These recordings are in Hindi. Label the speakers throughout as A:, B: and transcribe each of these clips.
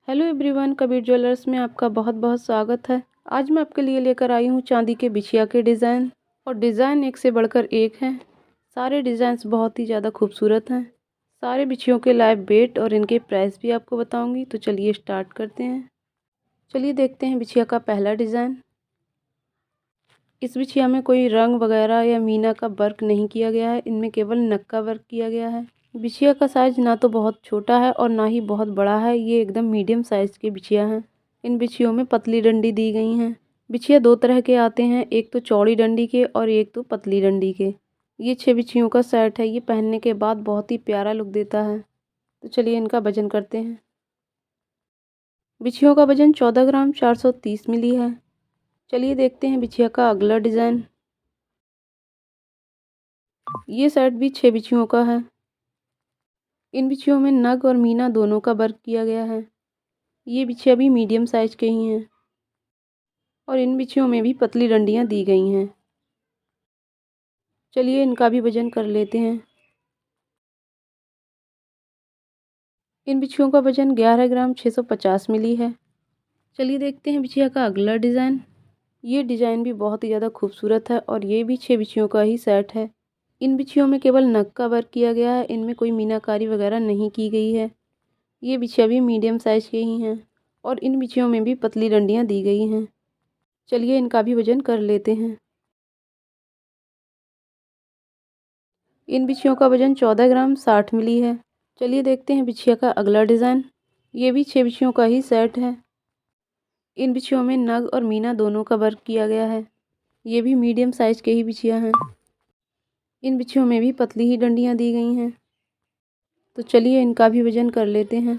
A: हेलो एवरीवन, कबीर ज्वेलर्स में आपका बहुत बहुत स्वागत है। आज मैं आपके लिए लेकर आई हूँ चांदी के बिछिया के डिज़ाइन, और डिज़ाइन एक से बढ़कर एक हैं। सारे डिज़ाइंस बहुत ही ज़्यादा खूबसूरत हैं। सारे बिछियों के लाइव वेट और इनके प्राइस भी आपको बताऊंगी। तो चलिए स्टार्ट करते हैं। चलिए देखते हैं बिछिया का पहला डिज़ाइन। इस बिछिया में कोई रंग वगैरह या मीना का वर्क नहीं किया गया है, इनमें केवल नक्का वर्क किया गया है। बिछिया का साइज ना तो बहुत छोटा है और ना ही बहुत बड़ा है, ये एकदम मीडियम साइज की बिछिया हैं। इन बिछियों में पतली डंडी दी गई हैं। बिछिया दो तरह के आते हैं, एक तो चौड़ी डंडी के और एक तो पतली डंडी के। ये 6 बिछियों का सेट है। ये पहनने के बाद बहुत ही प्यारा लुक देता है। तो चलिए इनका वजन करते हैं। बिछियों का वजन 14 ग्राम 430 मिली है। चलिए देखते हैं बिछिया का अगला डिज़ाइन। ये सेट भी 6 बिछियों का है। इन बिछियों में नग और मीना दोनों का वर्क किया गया है। ये बिछिया भी मीडियम साइज के ही हैं और इन बिछियों में भी पतली डंडियां दी गई हैं। चलिए इनका भी वजन कर लेते हैं। इन बिछियों का वजन 11 ग्राम 650 मिली है। चलिए देखते हैं बिछिया का अगला डिज़ाइन। ये डिज़ाइन भी बहुत ही ज़्यादा खूबसूरत है और ये भी 6 बिछियों का ही सेट है। इन बिछियों में केवल नग का वर्क किया गया है, इनमें कोई मीनाकारी वगैरह नहीं की गई है। ये बिछिया भी मीडियम साइज के ही हैं और इन बिछियों में भी पतली डंडियां दी गई हैं। चलिए इनका भी वजन कर लेते हैं। इन बिछियों का वजन 14 ग्राम 60 मिली है। चलिए देखते हैं बिछिया का अगला डिज़ाइन। ये भी 6 बिछियों का ही सेट है। इन बिछियों में नग और मीना दोनों का वर्क किया गया है। ये भी मीडियम साइज के ही बिछिया हैं। इन बिछियों में भी पतली ही डंडियां दी गई हैं। तो चलिए इनका भी वजन कर लेते हैं।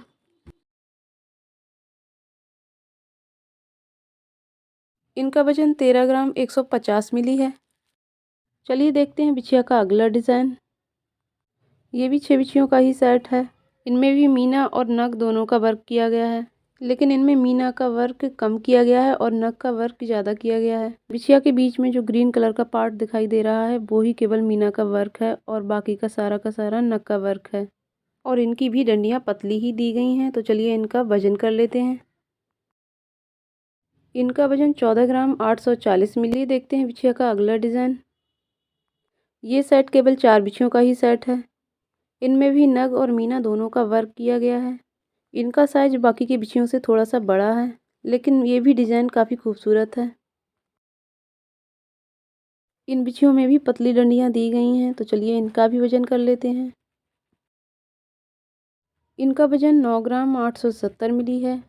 A: इनका वजन 13 ग्राम 150 मिली है। चलिए देखते हैं बिछिया का अगला डिज़ाइन। ये भी 6 बिछियों का ही सेट है। इनमें भी मीना और नग दोनों का वर्क किया गया है, लेकिन इनमें मीना का वर्क कम किया गया है और नग का वर्क ज़्यादा किया गया है। बिछिया के बीच में जो ग्रीन कलर का पार्ट दिखाई दे रहा है वो ही केवल मीना का वर्क है और बाकी का सारा नग का वर्क है। और इनकी भी डंडियाँ पतली ही दी गई हैं। तो चलिए इनका वजन कर लेते हैं। इनका वजन 14 ग्राम 840 मिली। देखते हैं बिछिया का अगला डिज़ाइन। ये सेट केवल 4 बिछियों का ही सेट है। इनमें भी नग और मीना दोनों का वर्क किया गया है। इनका साइज बाकी की बिछियों से थोड़ा सा बड़ा है, लेकिन ये भी डिज़ाइन काफ़ी खूबसूरत है। इन बिछियों में भी पतली डंडियां दी गई हैं। तो चलिए इनका भी वजन कर लेते हैं। इनका वजन 9 ग्राम 870 मिली है।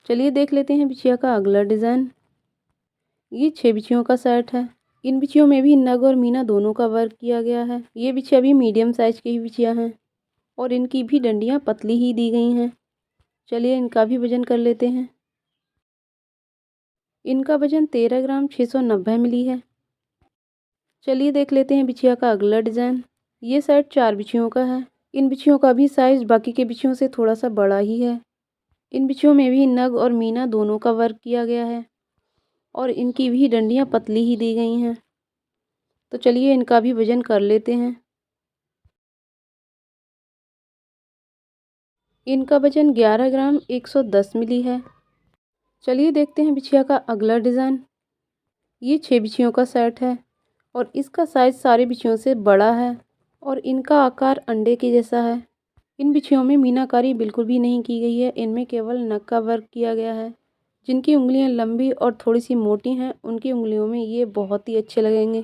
A: चलिए देख लेते हैं बिछिया का अगला डिज़ाइन। ये 6 बिछियों का सेट है। इन बिछियों में भी नग और मीना दोनों का वर्क किया गया है। ये बिछिया भी मीडियम साइज की ही बिछिया हैं और इनकी भी डंडियां पतली ही दी गई हैं। चलिए इनका भी वजन कर लेते हैं। इनका वजन 13 ग्राम 690 मिली है। चलिए देख लेते हैं बिछिया का अगला डिज़ाइन। ये सेट 4 बिछियों का है। इन बिछियों का भी साइज बाकी के बिछियों से थोड़ा सा बड़ा ही है। इन बिछियों में भी नग और मीना दोनों का वर्क किया गया है और इनकी भी डंडियां पतली ही दी गई हैं। तो चलिए इनका भी वजन कर लेते हैं। इनका वजन 11 ग्राम 110 मिली है। चलिए देखते हैं बिछिया का अगला डिज़ाइन। ये 6 बिछियों का सेट है और इसका साइज सारे बिछियों से बड़ा है और इनका आकार अंडे के जैसा है। इन बिछियों में मीनाकारी बिल्कुल भी नहीं की गई है, इनमें केवल नग का वर्क किया गया है। जिनकी उंगलियां लंबी और थोड़ी सी मोटी हैं उनकी उंगलियों में ये बहुत ही अच्छे लगेंगे।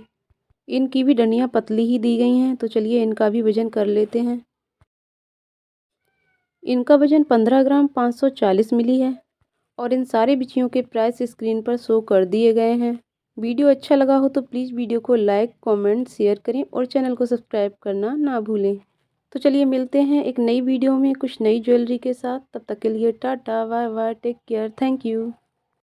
A: इनकी भी डंडियां पतली ही दी गई हैं। तो चलिए इनका भी वजन कर लेते हैं। इनका वजन 15 ग्राम 540 मिली है और इन सारे बिछियों के प्राइस स्क्रीन पर शो कर दिए गए हैं। वीडियो अच्छा लगा हो तो प्लीज़ वीडियो को लाइक कमेंट शेयर करें और चैनल को सब्सक्राइब करना ना भूलें। तो चलिए मिलते हैं एक नई वीडियो में कुछ नई ज्वेलरी के साथ। तब तक के लिए tata bye bye, take care, thank you.